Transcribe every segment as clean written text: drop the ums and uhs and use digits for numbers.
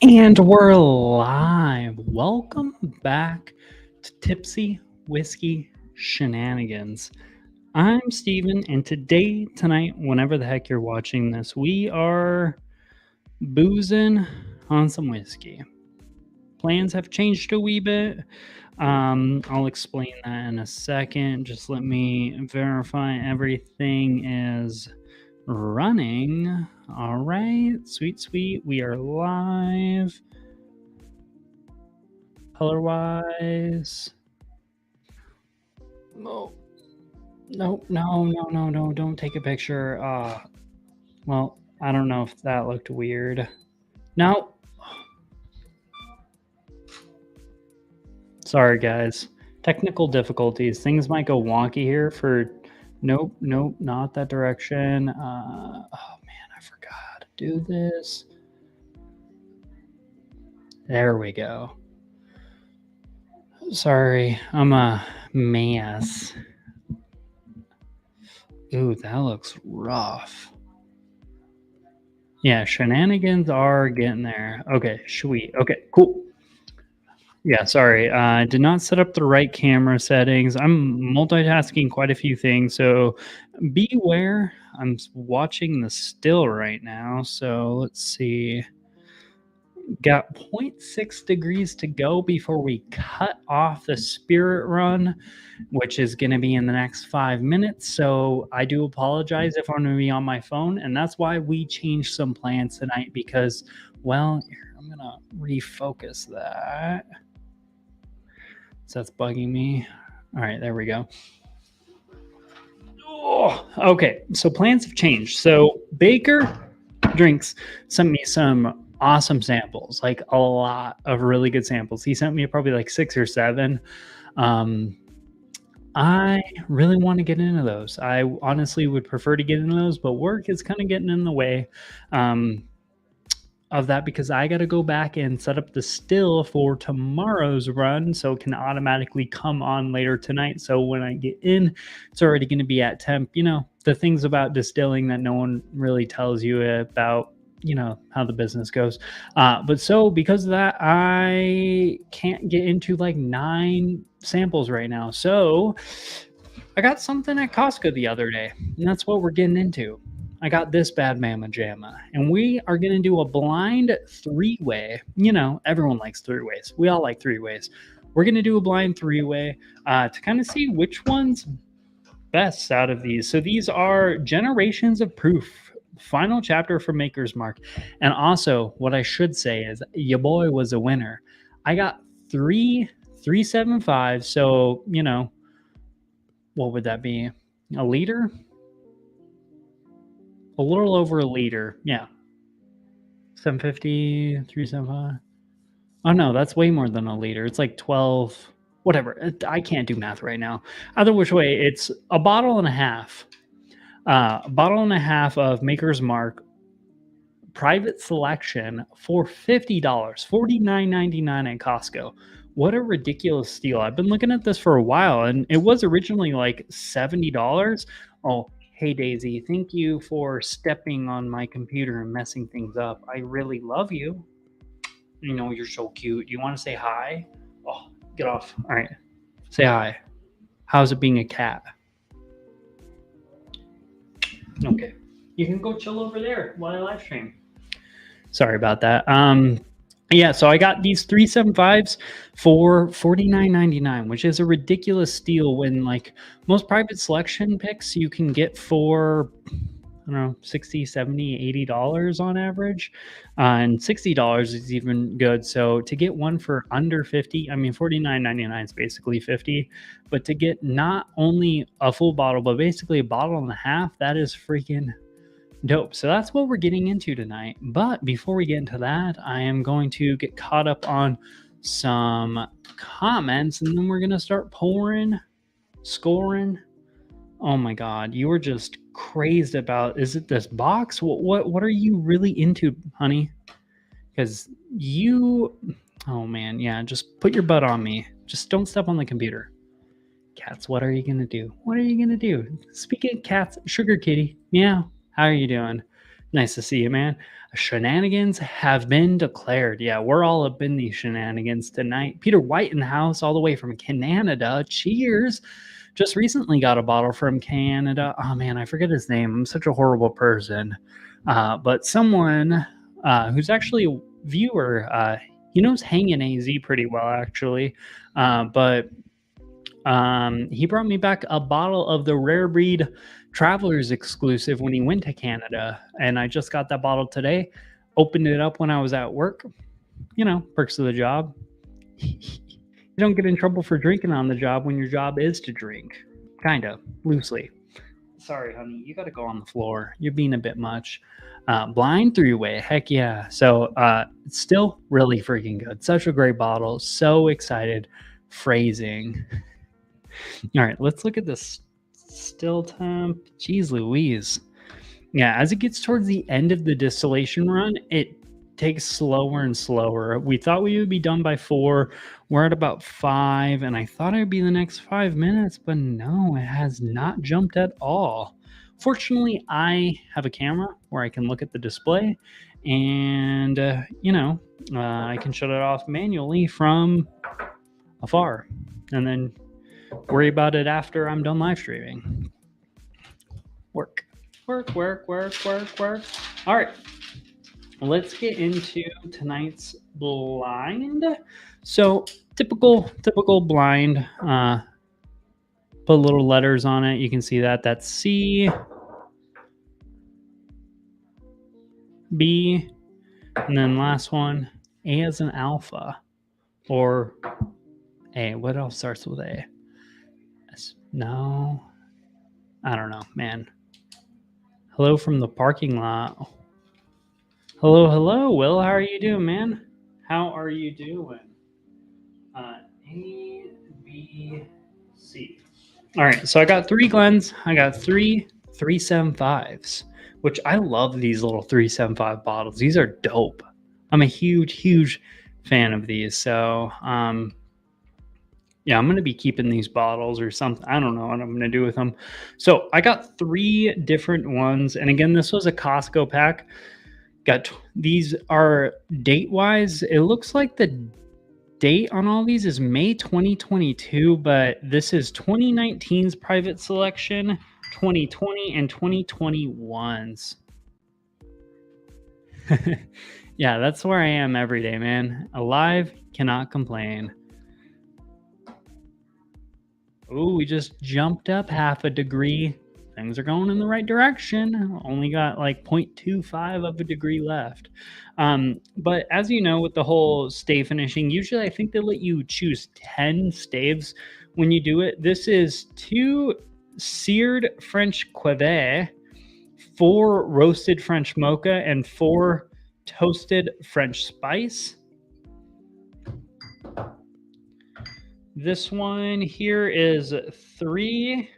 And we're live. Welcome back to Tipsy Whiskey Shenanigans. I'm Steven, and tonight, whenever the heck you're watching this, we are boozing on some whiskey. Plans have changed a wee bit. I'll explain that in a second. Just let me verify everything is running. All right, sweet. We are live. Color wise. No, no, don't take a picture. Well, I don't know if that looked weird. No. Sorry, guys. Technical difficulties. Things might go wonky here for. Nope, not that direction. Oh man, I forgot to do this. There we go. Sorry, I'm a mess. Ooh, that looks rough. Yeah, shenanigans are getting there. Okay, sweet. Okay, cool. Yeah, sorry. I did not set up the right camera settings. I'm multitasking quite a few things, so beware. I'm watching the still right now, so let's see. Got 0.6 degrees to go before we cut off the spirit run, which is going to be in the next 5 minutes. So I do apologize if I'm going to be on my phone, and that's why we changed some plans tonight because, well, I'm going to refocus that. So that's bugging me. All right, there we go. Oh, okay, so plans have changed. So Baker Drinks sent me some awesome samples, like a lot of really good samples. He sent me probably like 6 or 7. I really want to get into those. I honestly would prefer to get into those, but work is kind of getting in the way. Of that because I got to go back and set up the still for tomorrow's run so it can automatically come on later tonight. So when I get in, it's already going to be at temp. You know, the things about distilling that no one really tells you about, you know, how the business goes. But so because of that, I can't get into like 9 samples right now. So I got something at Costco the other day, and that's what we're getting into. I got this bad mamma jamma, and we are going to do a blind 3-way. You know, everyone likes 3-ways. We all like 3-ways. We're going to do a blind 3-way to kind of see which one's best out of these. So these are Generations of Proof, final chapter for Maker's Mark. And also, what I should say is your boy was a winner. I got 375. So, you know, what would that be? A liter? A little over a liter. Yeah. 750, 375. Oh no, that's way more than a liter. It's like 12, whatever. I can't do math right now. Either which way, it's a bottle and a half. A bottle and a half of Maker's Mark private selection for $50, $49.99 at Costco. What a ridiculous steal. I've been looking at this for a while, and it was originally like $70. Oh, hey, Daisy, thank you for stepping on my computer and messing things up. I really love you. You know, you're so cute. You want to say hi? Oh, get off. All right. Say hi. How's it being a cat? Okay. You can go chill over there while I live stream. Sorry about that. Yeah, so I got these 375s for $49.99, which is a ridiculous steal when like most private selection picks you can get for I don't know, 60, 70, $80 on average. And $60 is even good. So to get one for under 50, I mean $49.99 is basically 50, but to get not only a full bottle, but basically a bottle and a half, that is freaking dope. So that's what we're getting into tonight. But before we get into that, I am going to get caught up on some comments and then we're going to start scoring. Oh my God, you were just crazed about, is it this box? What are you really into, honey? Because oh man, yeah, just put your butt on me. Just don't step on the computer. Cats, what are you going to do? What are you going to do? Speaking of cats, Sugar Kitty, meow. How are you doing? Nice to see you, man. Shenanigans have been declared. Yeah, we're all up in these shenanigans tonight. Peter White in the house, all the way from Canada. Cheers. Just recently got a bottle from Canada. Oh, man, I forget his name. I'm such a horrible person. But someone who's actually a viewer, he knows Hangin' AZ pretty well, actually. But he brought me back a bottle of the Rare Breed Travelers exclusive when he went to Canada, and I just got that bottle today. Opened it up when I was at work. You know, perks of the job. You don't get in trouble for drinking on the job when your job is to drink. Kinda, loosely. Sorry, honey, you gotta go on the floor. You're being a bit much. Blind three-way, heck yeah. So it's still really freaking good. Such a great bottle. So excited. Phrasing. All right, let's look at this still temp. Jeez Louise. Yeah, as it gets towards the end of the distillation run, it takes slower and slower. We thought we would be done by 4. We're at about 5, and I thought it would be the next 5 minutes, but no, it has not jumped at all. Fortunately, I have a camera where I can look at the display, and, I can shut it off manually from afar, and then worry about it after I'm done live streaming. Work. All right. Let's get into tonight's blind. So typical blind. Put little letters on it. You can see that. That's C, B, and then last one, A as an alpha. Or A. What else starts with A? No. I don't know, man. Hello from the parking lot. Hello, Will. How are you doing, man? How are you doing? A, B, C. All right, so I got 3 Glens. I got 3 375s, which I love these little 375 bottles. These are dope. I'm a huge fan of these. So, yeah, I'm going to be keeping these bottles or something. I don't know what I'm going to do with them. So I got 3 different ones. And again, this was a Costco pack. These are date-wise. It looks like the date on all these is May 2022, but this is 2019's private selection, 2020, and 2021's. Yeah, that's where I am every day, man. Alive, cannot complain. Ooh, we just jumped up half a degree. Things are going in the right direction. Only got like 0.25 of a degree left. But as you know, with the whole stave finishing, usually I think they let you choose 10 staves when you do it. This is 2 seared French Cuvée, 4 roasted French mocha, and 4 toasted French spice. This one here is 3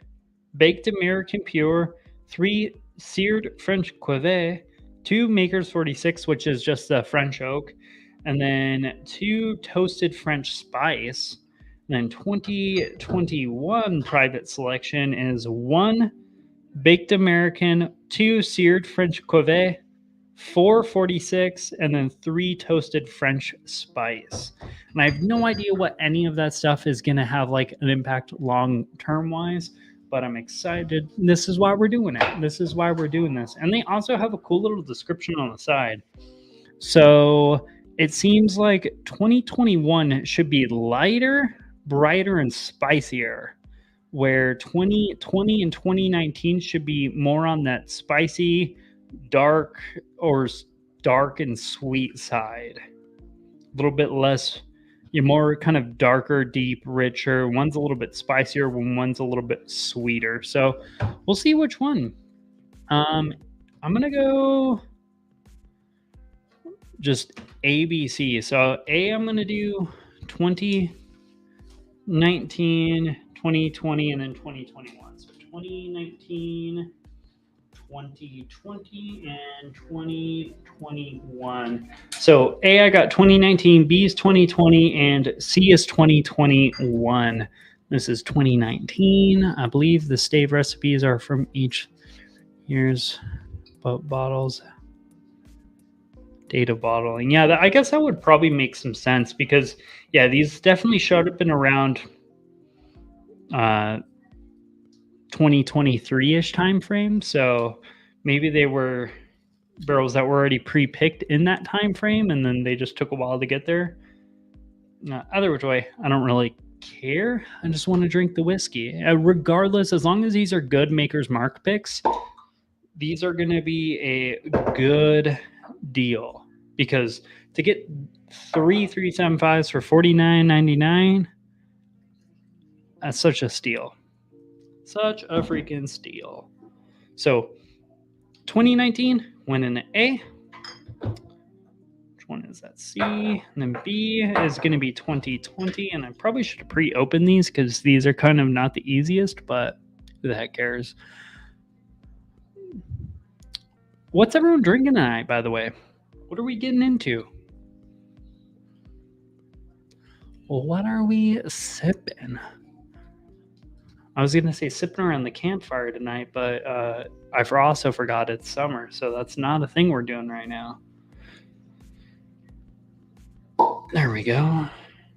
baked American pure, 3 seared French Cuvée, 2 Makers 46, which is just the French oak, and then 2 toasted French spice. And then 2021 private selection is 1 baked American, 2 seared French Cuvée, 4 46, and then 3 toasted French spice. And I have no idea what any of that stuff is going to have like an impact long term wise, but I'm excited. This is why we're doing it. This is why we're doing this. And they also have a cool little description on the side. So it seems like 2021 should be lighter, brighter, and spicier, where 2020 and 2019 should be more on that spicy, dark and sweet side. A little bit less, more kind of darker, deep, richer. One's a little bit spicier, one's a little bit sweeter. So we'll see which one. I'm gonna go just ABC. So A, I'm gonna do 2019, 2020, and then 2021. So 2019, 2020, and 2021. So A, I got 2019, B is 2020, and C is 2021. This is 2019. I believe the stave recipes are from each year's bottles. Date of bottling. Yeah, I guess that would probably make some sense because, yeah, these definitely showed up in around 2023-ish time frame. So maybe they were barrels that were already pre-picked in that time frame, and then they just took a while to get there. Either which way, I don't really care. I just want to drink the whiskey. Regardless, as long as these are good Maker's Mark picks, these are going to be a good deal because to get 3.375s for $49.99, that's such a steal. Such a freaking steal. So 2019 went in A. Which one is that? C. And then B is going to be 2020. And I probably should have pre-opened these because these are kind of not the easiest, but who the heck cares? What's everyone drinking tonight, by the way? What are we getting into? Well, what are we sipping? I was going to say sipping around the campfire tonight, but I also forgot it's summer, so that's not a thing we're doing right now. There we go.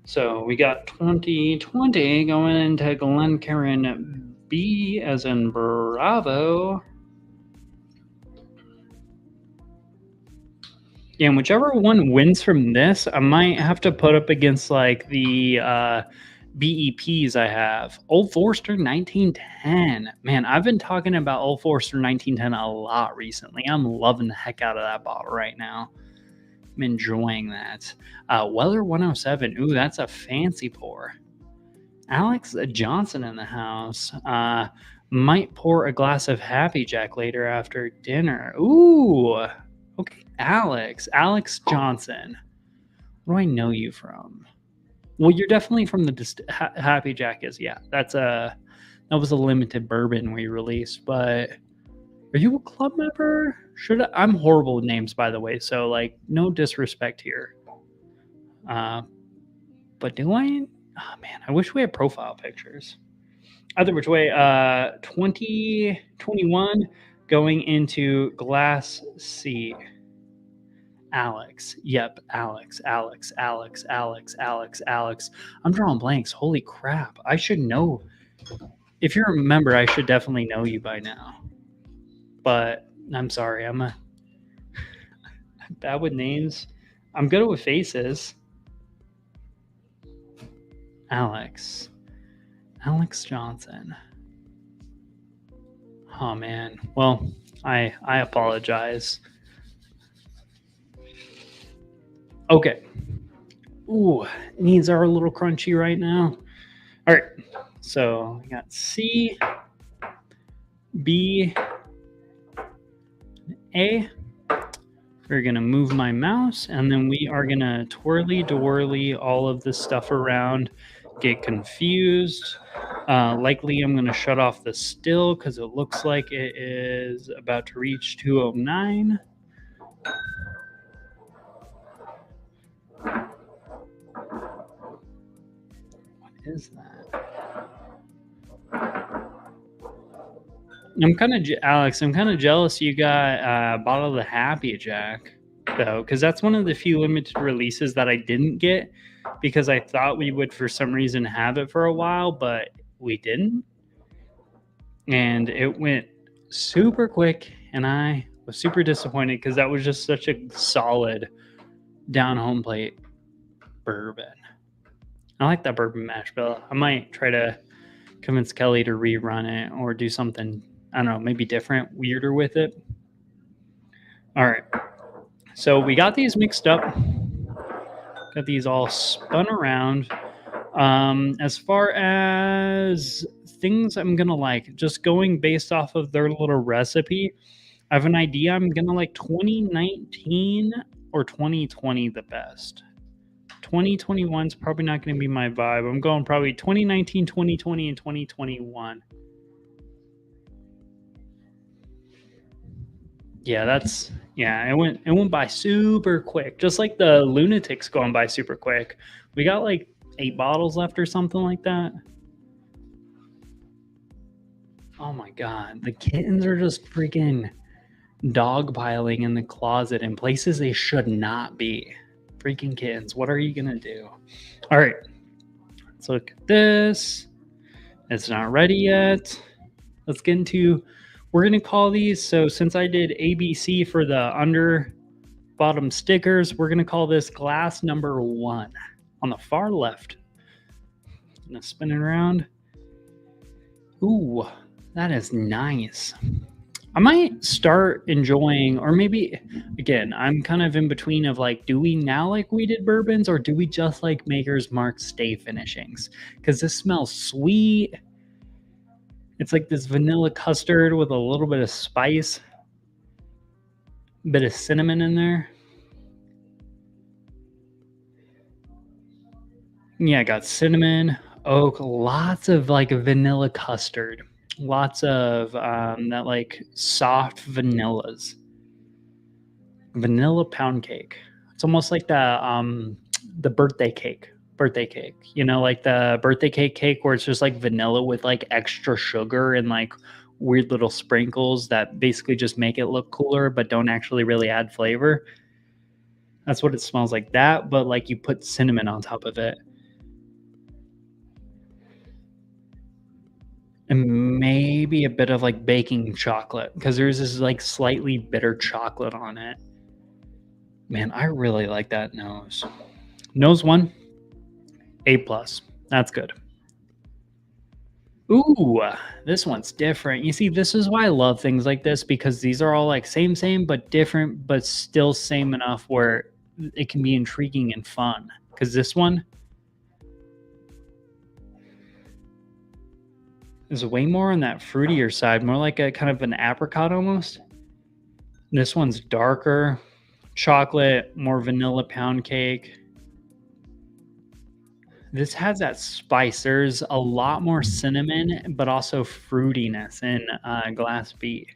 So we got 2020 going into Glencairn B as in Bravo. Yeah, and whichever one wins from this, I might have to put up against like the BEPs I have. Old Forester 1910. Man, I've been talking about Old Forester 1910 a lot recently. I'm loving the heck out of that bottle right now. I'm enjoying that. Weller 107. Ooh, that's a fancy pour. Alex Johnson in the house. Might pour a glass of Happy Jack later after dinner. Ooh. Okay, Alex Johnson. Where do I know you from? Well, you're definitely from the Happy Jack is, yeah. That was a limited bourbon we released, but are you a club member? I'm horrible with names, by the way, so like no disrespect here. But do I? Oh man, I wish we had profile pictures. Either which way, 2021 going into Glass C. Alex. Yep, Alex. I'm drawing blanks. Holy crap. I should know. If you're a member, I should definitely know you by now. But I'm sorry. I'm bad with names. I'm good with faces. Alex Johnson. Oh man. Well, I apologize. Okay. Ooh, knees are a little crunchy right now. All right. So we got C, B, A. We're going to move my mouse, and then we are going to twirly all of this stuff around, get confused. Likely I'm going to shut off the still because it looks like it is about to reach 209. What is that? Alex, I'm kind of jealous you got a bottle of the Happy Jack, though, because that's one of the few limited releases that I didn't get because I thought we would, for some reason, have it for a while, but we didn't. And it went super quick, and I was super disappointed because that was just such a solid down home plate bourbon. I like that bourbon mash bill. I might try to convince Kelly to rerun it or do something, I don't know, maybe different, weirder with it. All right. So we got these mixed up. Got these all spun around. As far as things I'm going to like, just going based off of their little recipe, I have an idea. I'm going to like 2019 or 2020 the best. 2021 is probably not going to be my vibe. I'm going probably 2019, 2020, and 2021. Yeah, it went by super quick. Just like the Lunatics going by super quick. We got like 8 bottles left or something like that. Oh my god, the kittens are just freaking dogpiling in the closet in places they should not be. Freaking kittens, what are you gonna do? All right, let's look at this. It's not ready yet. Let's get into, we're gonna call these, so since I did ABC for the under bottom stickers, we're gonna call this glass number 1 on the far left. Gonna spin it around. Ooh, that is nice. I might start enjoying, or maybe, again, I'm kind of in between of like, do we now like weeded bourbons, or do we just like Maker's Mark stay finishings? Because this smells sweet. It's like this vanilla custard with a little bit of spice, a bit of cinnamon in there. Yeah, I got cinnamon, oak, lots of like vanilla custard, lots of that like soft vanillas, vanilla pound cake. It's almost like the birthday cake. You know, like the birthday cake where it's just like vanilla with like extra sugar and like weird little sprinkles that basically just make it look cooler but don't actually really add flavor. That's what it smells like, that, but like you put cinnamon on top of it. And maybe a bit of like baking chocolate, because there's this like slightly bitter chocolate on it. Man, I really like that nose. Nose 1, A+. That's good. Ooh, this one's different. You see, this is why I love things like this, because these are all like same, but different, but still same enough where it can be intriguing and fun. Because this one is way more on that fruitier side, more like a kind of an apricot almost. This one's darker, chocolate, more vanilla pound cake. This has that spice. There's a lot more cinnamon, but also fruitiness in Glass B.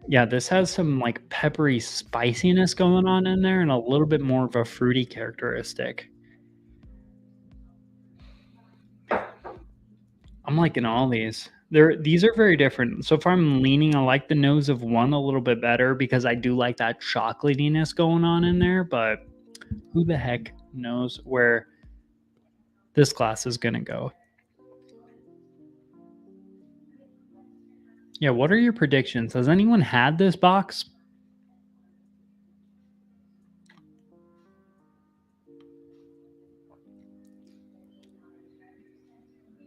Yeah, this has some like peppery spiciness going on in there and a little bit more of a fruity characteristic. I'm liking all these. These are very different. So far I'm leaning, I like the nose of 1 a little bit better because I do like that chocolatiness going on in there, but who the heck knows where this glass is gonna go. Yeah, what are your predictions? Has anyone had this box?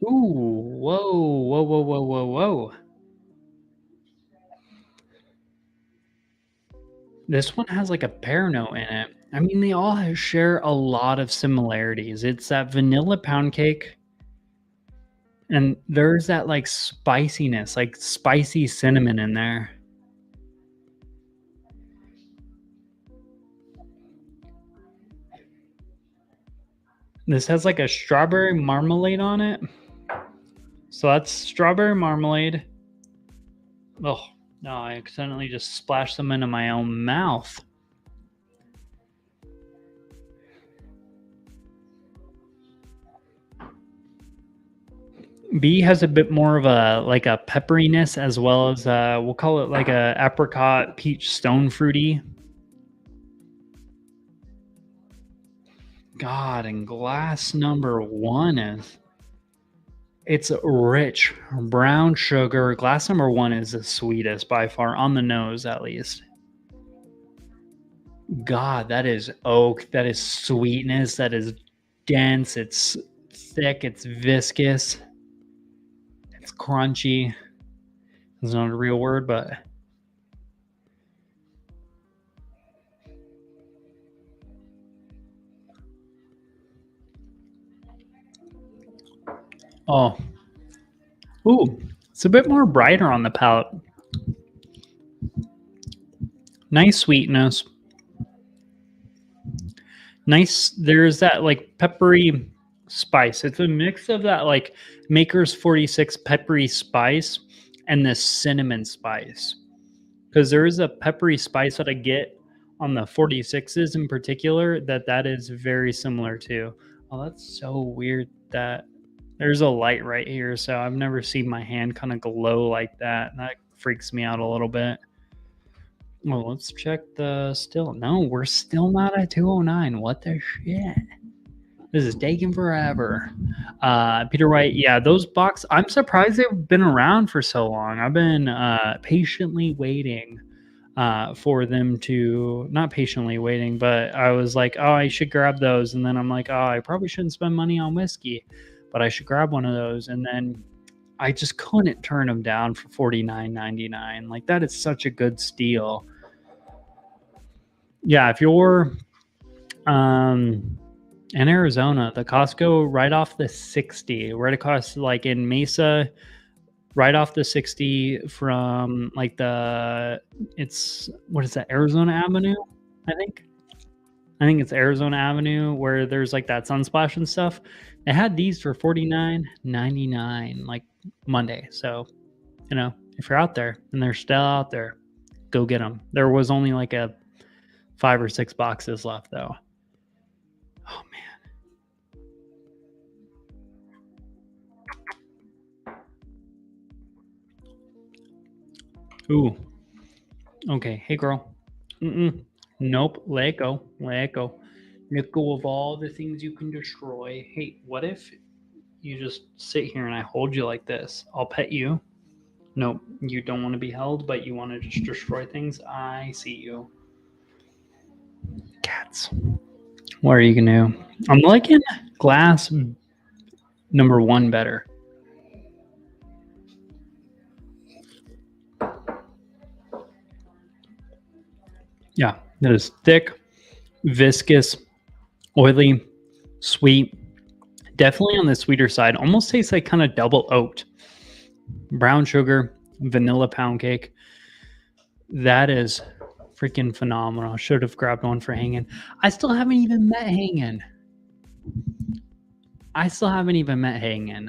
Ooh, whoa. This one has like a pear note in it. I mean, they all share a lot of similarities. It's that vanilla pound cake, and there's that like spiciness, like spicy cinnamon in there. This has like a strawberry marmalade on it. So that's strawberry marmalade. Oh, no, I accidentally just splashed them into my own mouth. B has a bit more of a like a pepperiness, as well as we'll call it like a apricot peach stone fruity. God, and glass number 1 is, it's rich brown sugar. Glass number 1 is the sweetest by far, on the nose at least. God, that is oak. That is sweetness. That is dense. It's thick. It's viscous. It's crunchy. It's not a real word, but oh, ooh, it's a bit more brighter on the palate. Nice sweetness. Nice. There's that like peppery spice. It's a mix of that like Maker's 46 peppery spice and the cinnamon spice. Because there is a peppery spice that I get on the 46s in particular that is very similar to. Oh, that's so weird. that. There's a light right here, so I've never seen my hand kind of glow like that. And that freaks me out a little bit. Well, let's check the still. No, we're still not at 209. What the shit? This is taking forever. Peter White, yeah, those box. I'm surprised they've been around for so long. I've been patiently waiting for them to, not patiently waiting, but I was like, oh, I should grab those. And then I'm like, oh, I probably shouldn't spend money on whiskey, but I should grab one of those. And then I just couldn't turn them down for $49.99. Like, that is such a good steal. Yeah, if you're in Arizona, the Costco right off the 60, right across, like in Mesa, right off the 60 from like it's, what is that, Arizona Avenue, I think it's Arizona Avenue, where there's like that Sunsplash and stuff. They had these for $49.99 like Monday. So, you know, if you're out there and they're still out there, go get them. There was only like 5 or 6 boxes left though. Oh man. Ooh. Okay. Hey girl. Nope. Let it go. Let go of all the things you can destroy. Hey, what if you just sit here and I hold you like this? I'll pet you. Nope. You don't want to be held, but you want to just destroy things. I see you. Cats. What are you gonna do? I'm liking glass number 1 better. Yeah, that is thick, viscous, oily, sweet. Definitely on the sweeter side. Almost tastes like kind of double oaked. Brown sugar, vanilla pound cake. That is freaking phenomenal. Should have grabbed one for Hangin'. I still haven't even met Hangin'.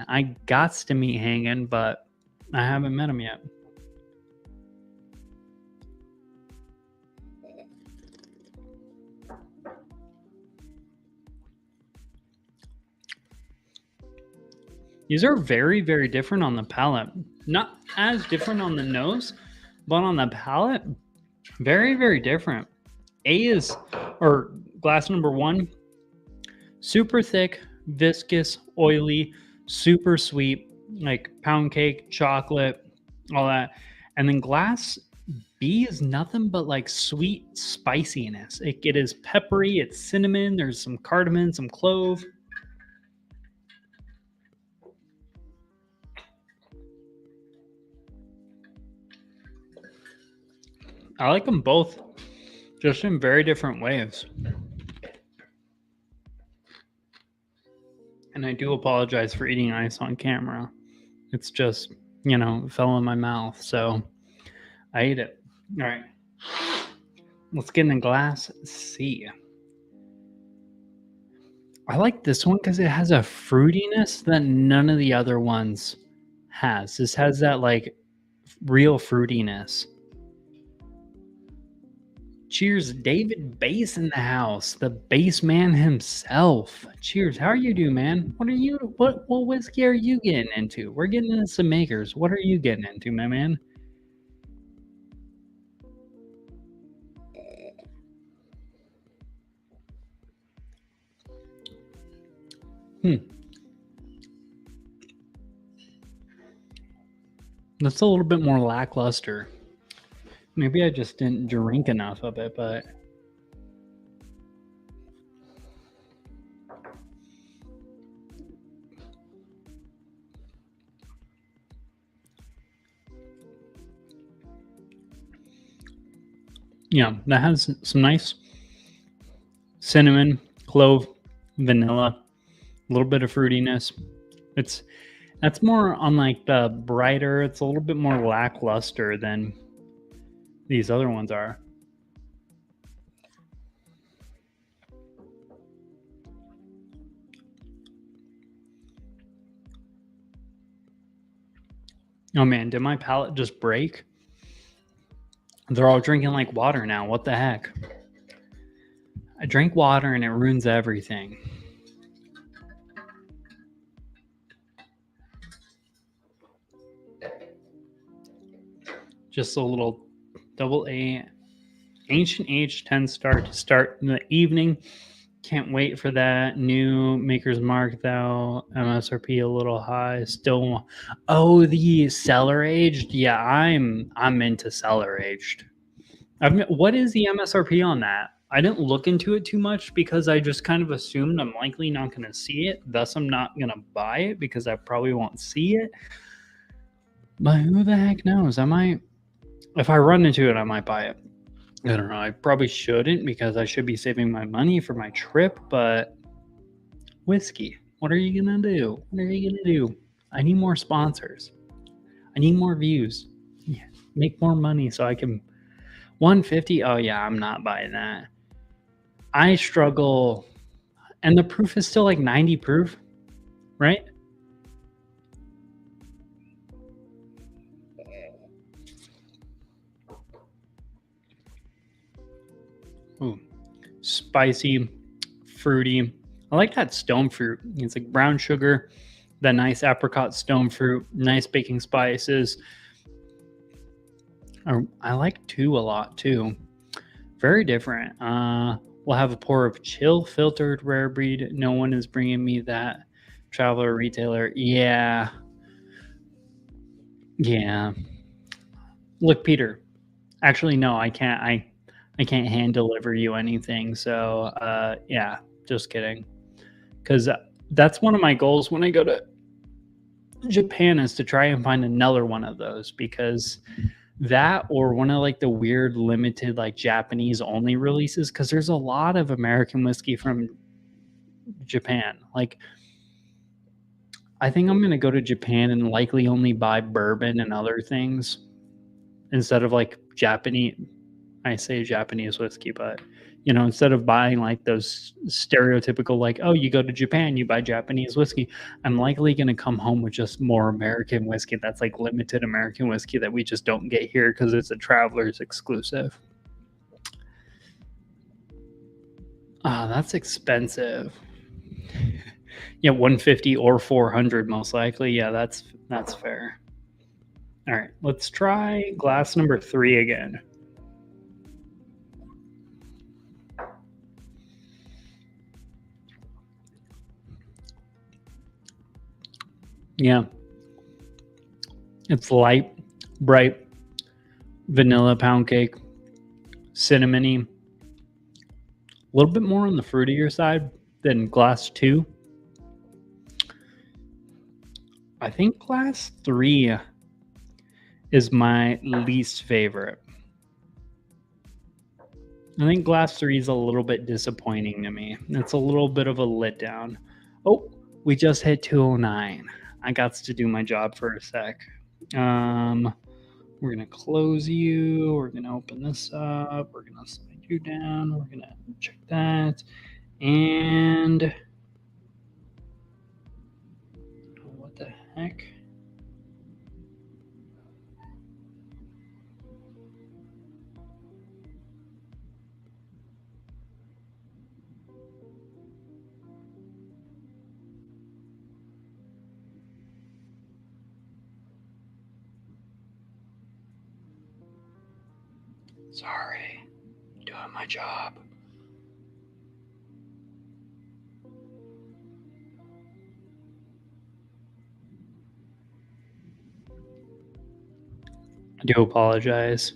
I got to meet Hangin', but I haven't met him yet. These are very, very different on the palate. Not as different on the nose, but on the palate, very, very different. Glass number 1, super thick, viscous, oily, super sweet, like pound cake, chocolate, all that. And then glass B is nothing but like sweet spiciness. It is peppery, it's cinnamon, there's some cardamom, some clove. I like them both, just in very different ways. And I do apologize for eating ice on camera. It's just, it fell in my mouth, so I ate it. All right. Let's get in a glass C. I like this one because it has a fruitiness that none of the other ones has. This has that like real fruitiness. Cheers, David Bass in the house, the bass man himself. Cheers. How are you doing, man? What whiskey are you getting into? We're getting into some makers. What are you getting into, my man? That's a little bit more lackluster. Maybe I just didn't drink enough of it, but yeah, that has some nice cinnamon, clove, vanilla, a little bit of fruitiness. That's more on like the brighter, it's a little bit more lackluster than these other ones are. Oh man, did my palate just break? They're all drinking like water now. What the heck? I drink water and it ruins everything. just a little double A Ancient Age 10 star to start in the evening. Can't wait for that new Maker's Mark though. MSRP a little high. Still, oh, the cellar aged. Yeah, I'm into cellar aged. What is the MSRP on that? I didn't look into it too much because I just kind of assumed I'm likely not going to see it. Thus, I'm not going to buy it because I probably won't see it. But who the heck knows? I might, if I run into it, I might buy it. I don't know. I probably shouldn't because I should be saving my money for my trip, but whiskey. What are you going to do? What are you going to do? I need more sponsors. I need more views. Yeah, make more money so I can 150. Oh yeah, I'm not buying that. I struggle, and the proof is still like 90 proof, right? Ooh, spicy, fruity. I like that stone fruit. It's like brown sugar, that nice apricot stone fruit, nice baking spices. I like two a lot too. Very different. We'll have a pour of chill filtered rare breed. No one is bringing me that. Traveler retailer. Yeah. Yeah. Look, Peter. Actually, no, I can't. I can't hand deliver you anything. So, yeah, just kidding. Because that's one of my goals when I go to Japan is to try and find another one of those because that or one of like the weird limited like Japanese only releases because there's a lot of American whiskey from Japan. Like I think I'm gonna go to Japan and likely only buy bourbon and other things instead of like Japanese. I say Japanese whiskey, but instead of buying like those stereotypical like, oh, you go to Japan, you buy Japanese whiskey, I'm likely going to come home with just more American whiskey. That's like limited American whiskey that we just don't get here because it's a traveler's exclusive. Ah, that's expensive. Yeah, 150 or 400 most likely. Yeah, that's fair. All right, let's try glass number 3 again. Yeah. It's light, bright, vanilla pound cake, cinnamony. A little bit more on the fruitier side than glass 2. I think glass 3 is my least favorite. I think glass 3 is a little bit disappointing to me. It's a little bit of a letdown. Oh, we just hit 209. I got to do my job for a sec. We're going to close you. We're going to open this up. We're going to slide you down. We're going to check that. And what the heck? Sorry, doing my job. I do apologize.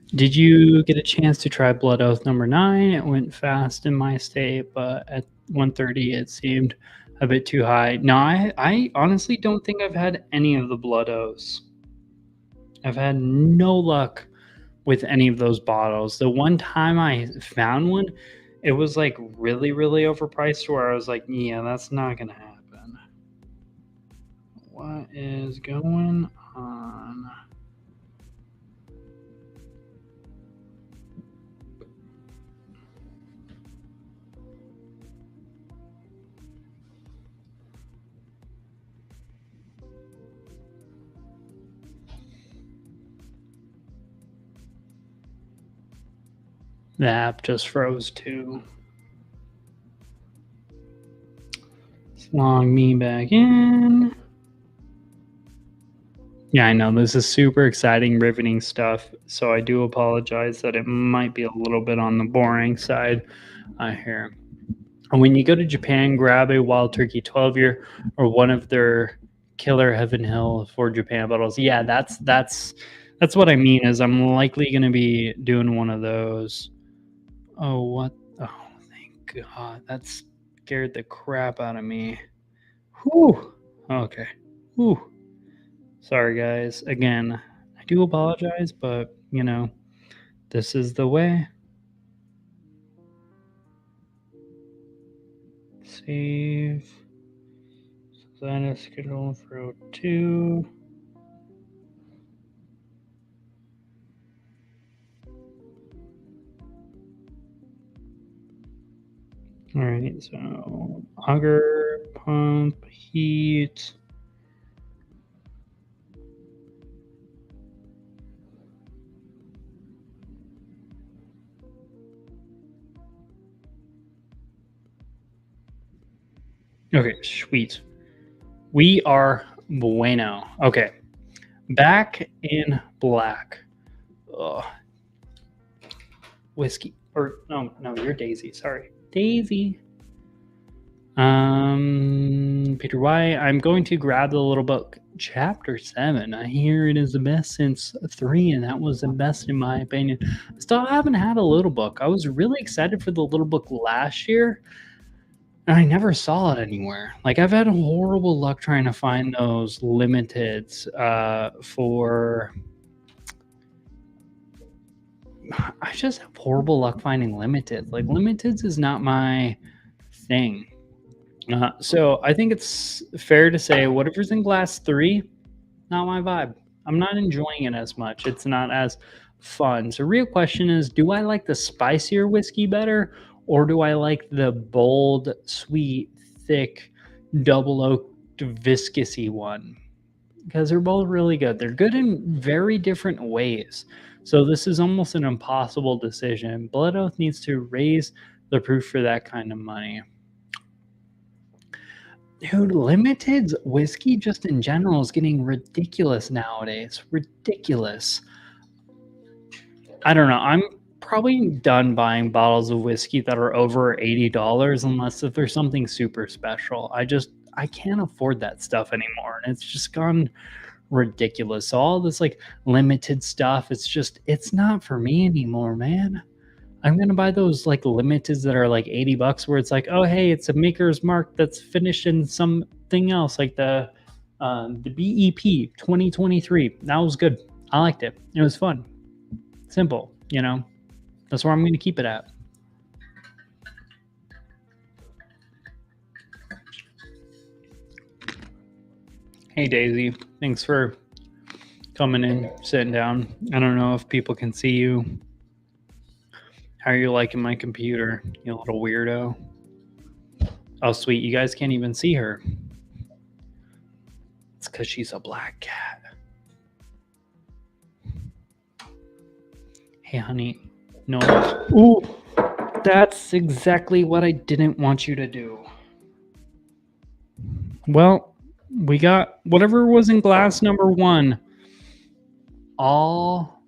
Did you get a chance to try Blood Oath number 9? It went fast in my state, but at 130 it seemed a bit too high. No, I honestly don't think I've had any of the Blood Oaths. I've had no luck with any of those bottles. The one time I found one, it was like really, really overpriced where I was like, yeah, that's not going to happen. What is going on? The app just froze too. Let's log me back in. Yeah, I know this is super exciting, riveting stuff. So I do apologize that it might be a little bit on the boring side here. When you go to Japan, grab a Wild Turkey 12-year or one of their Killer Heaven Hill for Japan bottles. Yeah, that's what I mean. Is I'm likely going to be doing one of those. Oh, what? Oh, thank God. That scared the crap out of me. Whew. Okay. Whew. Sorry, guys. Again, I do apologize, but, this is the way. Save. So that is scheduled for 02. All right, so auger, pump, heat. Okay, sweet. We are bueno. Okay, back in black. Ugh. Whiskey, or no, you're Daisy. Sorry, Daisy. Peter Y. I'm going to grab the little book, Chapter 7. I hear it is the best since 3, and that was the best in my opinion. I still haven't had a little book. I was really excited for the little book last year, and I never saw it anywhere. Like, I've had horrible luck trying to find those limiteds for... I just have horrible luck finding limiteds. Like, limiteds is not my thing. So I think it's fair to say whatever's in glass 3, not my vibe. I'm not enjoying it as much. It's not as fun. So real question is, do I like the spicier whiskey better, or do I like the bold, sweet, thick, double oaked, viscousy one? Because they're both really good. They're good in very different ways. So this is almost an impossible decision. Blood Oath needs to raise the proof for that kind of money. Dude, limited's whiskey just in general is getting ridiculous nowadays. Ridiculous. I don't know. I'm probably done buying bottles of whiskey that are over $80 unless if there's something super special. I can't afford that stuff anymore. And it's just gone ridiculous. So all this like limited stuff, it's not for me anymore, man. I'm gonna buy those like limiteds that are like $80, where it's like, oh hey, it's a maker's mark that's finished in something else, like the BEP 2023. That was good. I liked it. It was fun, simple. That's where I'm gonna keep it at. Hey Daisy, thanks for coming in, sitting down. I don't know if people can see you. How are you liking my computer, you little weirdo? Oh, sweet. You guys can't even see her. It's because she's a black cat. Hey, honey. No. Ooh, that's exactly what I didn't want you to do. Well, we got whatever was in glass number 1 all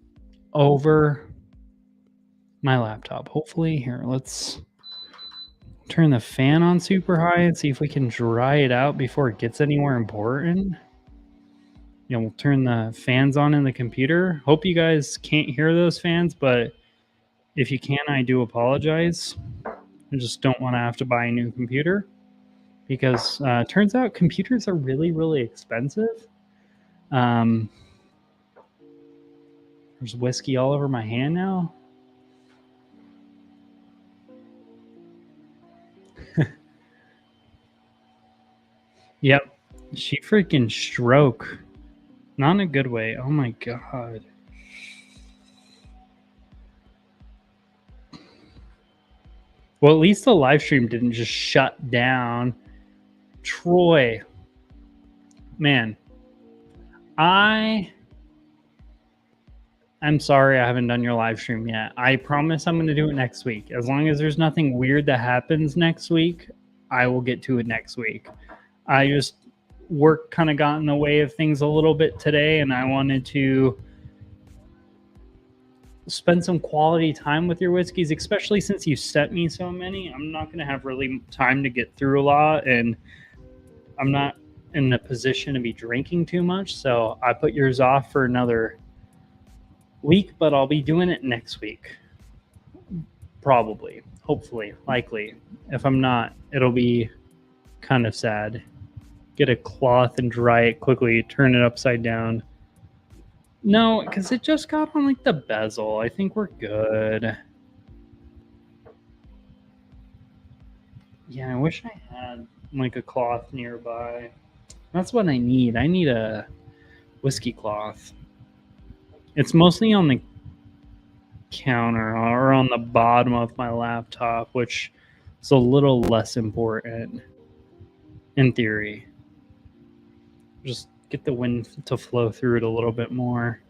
over my laptop. Hopefully, here, let's turn the fan on super high and see if we can dry it out before it gets anywhere important. We'll turn the fans on in the computer. Hope you guys can't hear those fans, but if you can, I do apologize. I just don't want to have to buy a new computer because turns out computers are really, really expensive. There's whiskey all over my hand now. Yep. She freaking stroke. Not in a good way. Oh my God. Well, at least the live stream didn't just shut down. Troy. Man. I'm sorry I haven't done your live stream yet. I promise I'm going to do it next week. As long as there's nothing weird that happens next week, I will get to it next week. work kind of got in the way of things a little bit today, and I wanted to spend some quality time with your whiskeys, especially since you sent me so many. I'm not going to have really time to get through a lot, and I'm not in a position to be drinking too much, so I put yours off for another week, but I'll be doing it next week. Probably, hopefully, likely. If I'm not, it'll be kind of sad. Get a cloth and dry it quickly, turn it upside down. No, because it just got on like the bezel. I think we're good. Yeah, I wish I had like a cloth nearby. That's what I need. I need a whiskey cloth. It's mostly on the counter or on the bottom of my laptop, which is a little less important in theory. Just get the wind to flow through it a little bit more.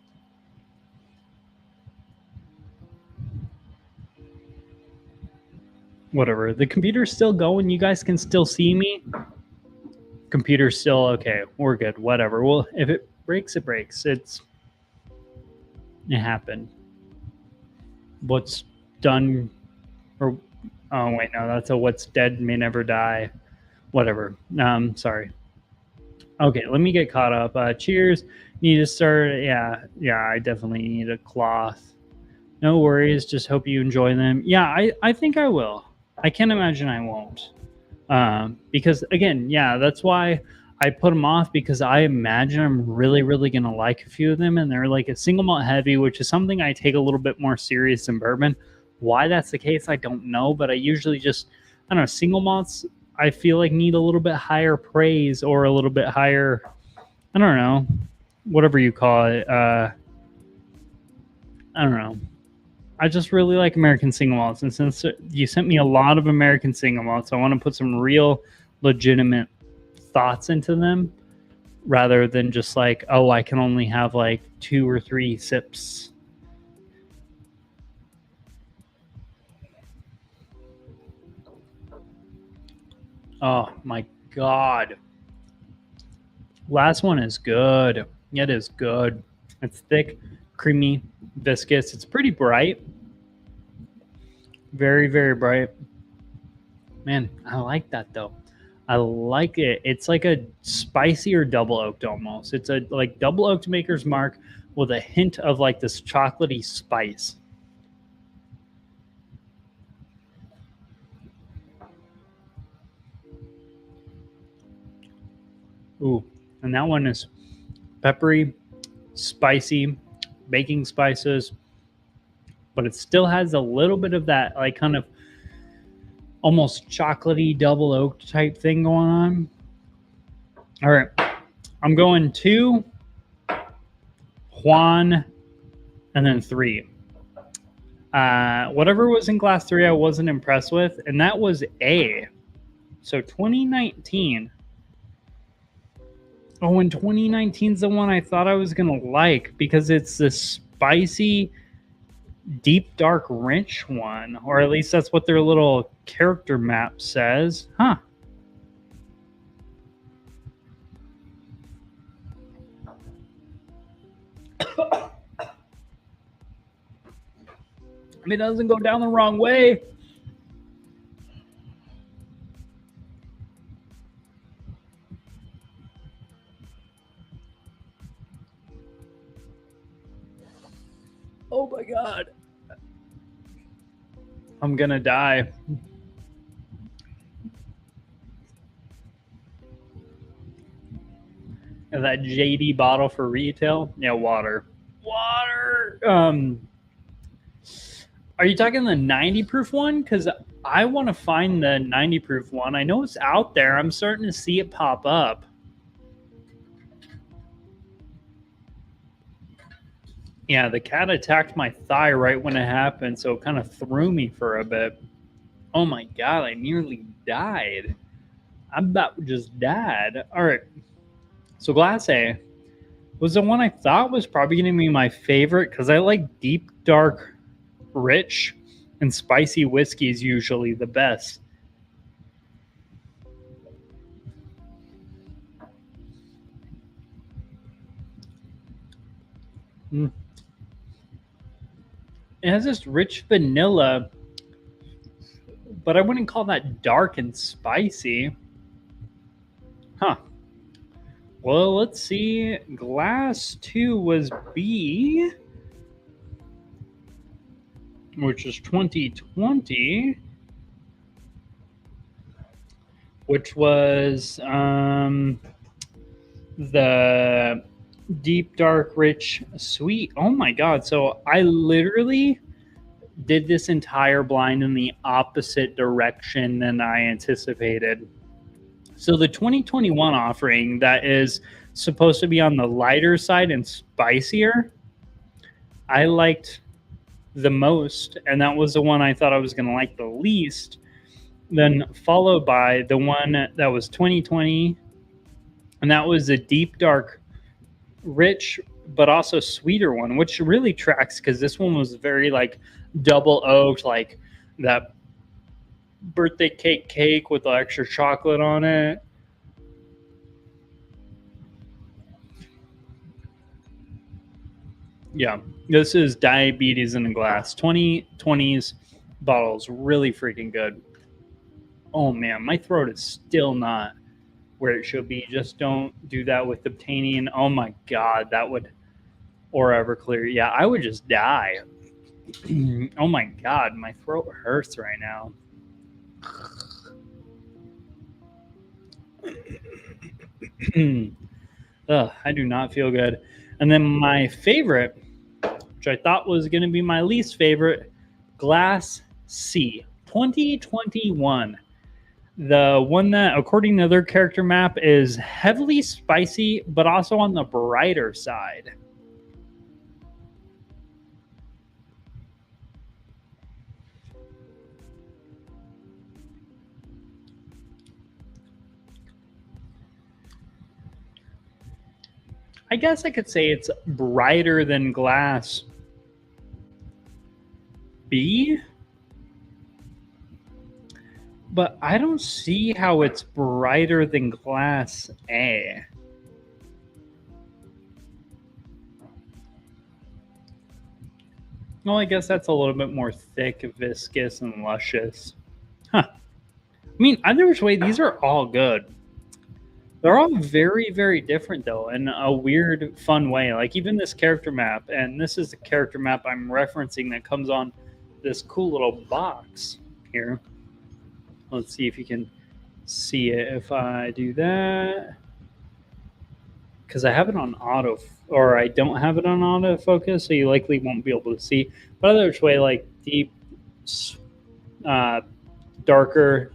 Whatever. The computer's still going. You guys can still see me. Computer's still okay. We're good. Whatever. Well, if it breaks, it breaks. It happened. What's done, or oh wait, no, that's a what's dead may never die. Whatever. Sorry. Okay, let me get caught up. Cheers. Need to start. Yeah, I definitely need a cloth. No worries. Just hope you enjoy them. Yeah, I think I will. I can't imagine I won't. Because again, yeah, that's why I put them off, because I imagine I'm really, really going to like a few of them. And they're like a single malt heavy, which is something I take a little bit more serious than bourbon. Why that's the case, I don't know. But I usually just, I don't know, single malts, I feel like need a little bit higher praise, or a little bit higher, I don't know, whatever you call it. I don't know. I just really like American single malts. And since you sent me a lot of American single malts, I want to put some real legitimate thoughts into them, rather than just like, oh, I can only have like 2 or 3 sips. Oh my God. Last one is good. It is good. It's thick, creamy, viscous. It's pretty bright. Very, very bright. Man, I like that though. I like it. It's like a spicier double oaked almost. It's a like double oaked Maker's Mark with a hint of like this chocolatey spice. Ooh, and that one is peppery, spicy, baking spices, but it still has a little bit of that like kind of almost chocolatey double oaked type thing going on. All right, I'm going 2, Juan, and then 3. Whatever was in glass 3, I wasn't impressed with, and that was A. So 2019. Oh, and 2019 is the one I thought I was gonna like, because it's this spicy, deep, dark, rich one, or at least that's what their little character map says. Huh. It doesn't go down the wrong way. Oh my God. I'm gonna die. And that JD bottle for retail? Yeah, water. Water. Are you talking the 90 proof one? Because I want to find the 90 proof one. I know it's out there. I'm starting to see it pop up. Yeah, the cat attacked my thigh right when it happened, so it kind of threw me for a bit. Oh my God, I nearly died. I about just died. All right. So Glass A was the one I thought was probably going to be my favorite, because I like deep, dark, rich, and spicy whiskeys usually the best. Mm. It has this rich vanilla, but I wouldn't call that dark and spicy. Huh. Well, let's see. Glass 2 was B, which is 2020, which was the deep, dark, rich, sweet. Oh my God. So I literally did this entire blind in the opposite direction than I anticipated. So the 2021 offering that is supposed to be on the lighter side and spicier, I liked the most, and that was the one I thought I was going to like the least. Then followed by the one that was 2020, and that was a deep, dark, rich, but also sweeter one, which really tracks because this one was very like double oaked, like that birthday cake with the extra chocolate on it. Yeah, this is Diabetes in a Glass. 2020s bottles, really freaking good. Oh man, my throat is still not where it should be. Just don't do that with obtaining. Oh my God, that would, or Everclear. Yeah, I would just die. Oh my God, my throat hurts right now. Ugh, I do not feel good. And then my favorite, which I thought was going to be my least favorite, Glass C 2021. The one that, according to their character map, is heavily spicy, but also on the brighter side. I guess I could say it's brighter than Glass B, but I don't see how it's brighter than Glass A. Well, I guess that's a little bit more thick, viscous, and luscious. Huh. I mean, either which way, these are all good. They're all very, very different, though, in a weird, fun way. Like, even this character map, and this is the character map I'm referencing that comes on this cool little box here. Let's see if you can see it if I do that. Because I have it on auto, or I don't have it on autofocus, so you likely won't be able to see. But other way, like deep, darker,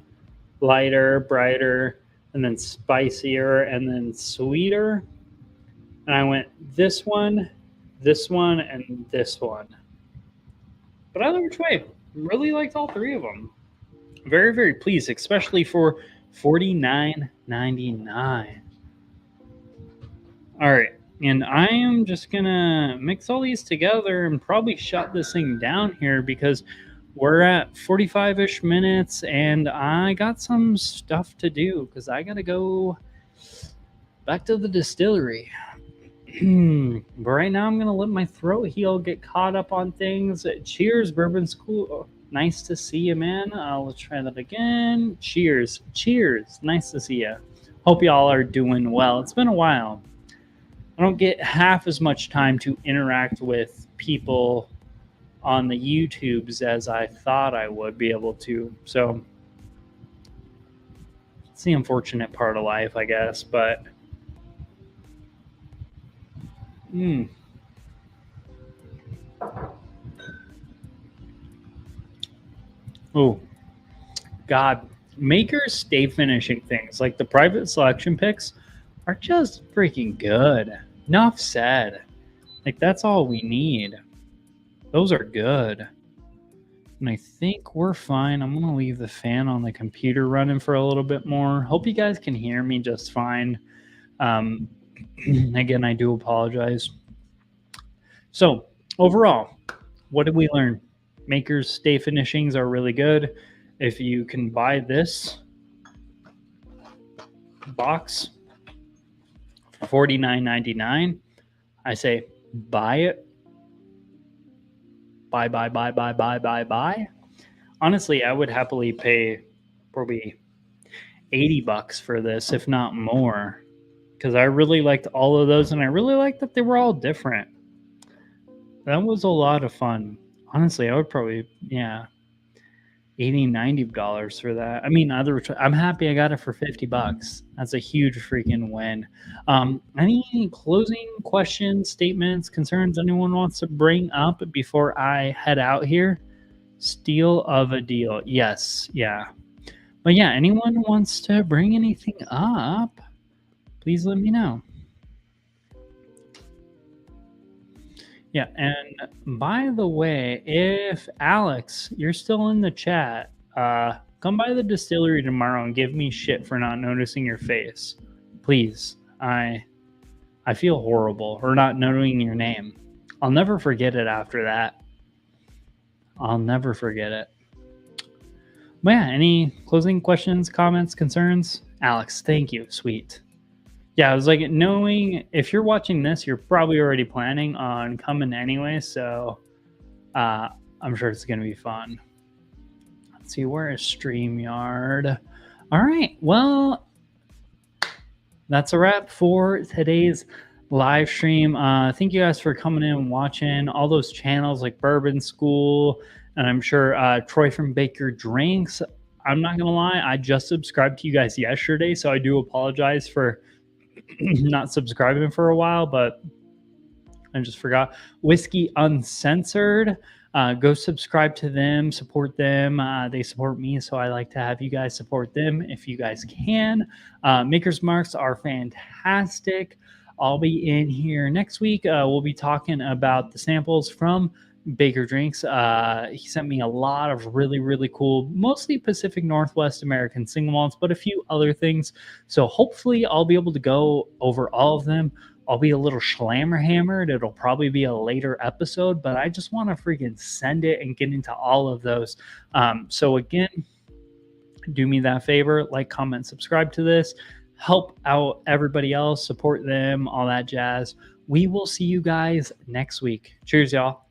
lighter, brighter, and then spicier, and then sweeter. And I went this one, and this one. But either which way, really liked all three of them. Very, very pleased, especially for $49.99. All right, and I am just gonna mix all these together and probably shut this thing down here because we're at 45-ish minutes and I got some stuff to do because I gotta go back to the distillery. But right now I'm gonna let my throat heal, get caught up on things. Cheers, Bourbon School. Oh, nice to see you, man. Let's try that again. Cheers. Cheers. Nice to see you. Hope y'all are doing well. It's been a while. I don't get half as much time to interact with people on the YouTubes as I thought I would be able to. So it's the unfortunate part of life, I guess. But oh God, makers stay finishing things like the private selection picks are just freaking good. Enough said. Like that's all we need. Those are good. And I think we're fine. I'm going to leave the fan on the computer running for a little bit more. Hope you guys can hear me just fine. Again, I do apologize. So, overall, what did we learn? Makers stay finishings are really good. If you can buy this box for $49.99, I say buy it buy. Honestly, I would happily pay probably $80 for this, if not more, because I really liked all of those, and I really liked that they were all different. That was a lot of fun. Honestly, I would probably, yeah, $80-$90 for that. I mean, I'm happy I got it for $50. That's a huge freaking win. Any closing questions, statements, concerns anyone wants to bring up before I head out here? Steal of a deal. Yes, yeah. But yeah, anyone wants to bring anything up, please let me know. Yeah, and by the way, if Alex, you're still in the chat, come by the distillery tomorrow and give me shit for not noticing your face. Please. I feel horrible for not knowing your name. I'll never forget it after that. I'll never forget it. But yeah, any closing questions, comments, concerns? Alex, thank you. Sweet. Yeah, I was like, knowing if you're watching this, you're probably already planning on coming anyway. So I'm sure it's going to be fun. Let's see, where is StreamYard? All right. Well, that's a wrap for today's live stream. Thank you guys for coming in and watching all those channels like Bourbon School. And I'm sure Troy from Baker Drinks. I'm not going to lie, I just subscribed to you guys yesterday. So I do apologize for not subscribing for a while, but I just forgot. Whiskey Uncensored. Go subscribe to them, support them. They support me, so I like to have you guys support them if you guys can. Maker's Marks are fantastic. I'll be in here next week. We'll be talking about the samples from Baker Drinks. He sent me a lot of really, really cool, mostly Pacific Northwest American single malts, but a few other things. So hopefully I'll be able to go over all of them. I'll be a little hammered. It'll probably be a later episode, but I just want to freaking send it and get into all of those. So again, do me that favor, like, comment, subscribe to this, help out everybody else, support them, all that jazz. We will see you guys next week. Cheers, y'all.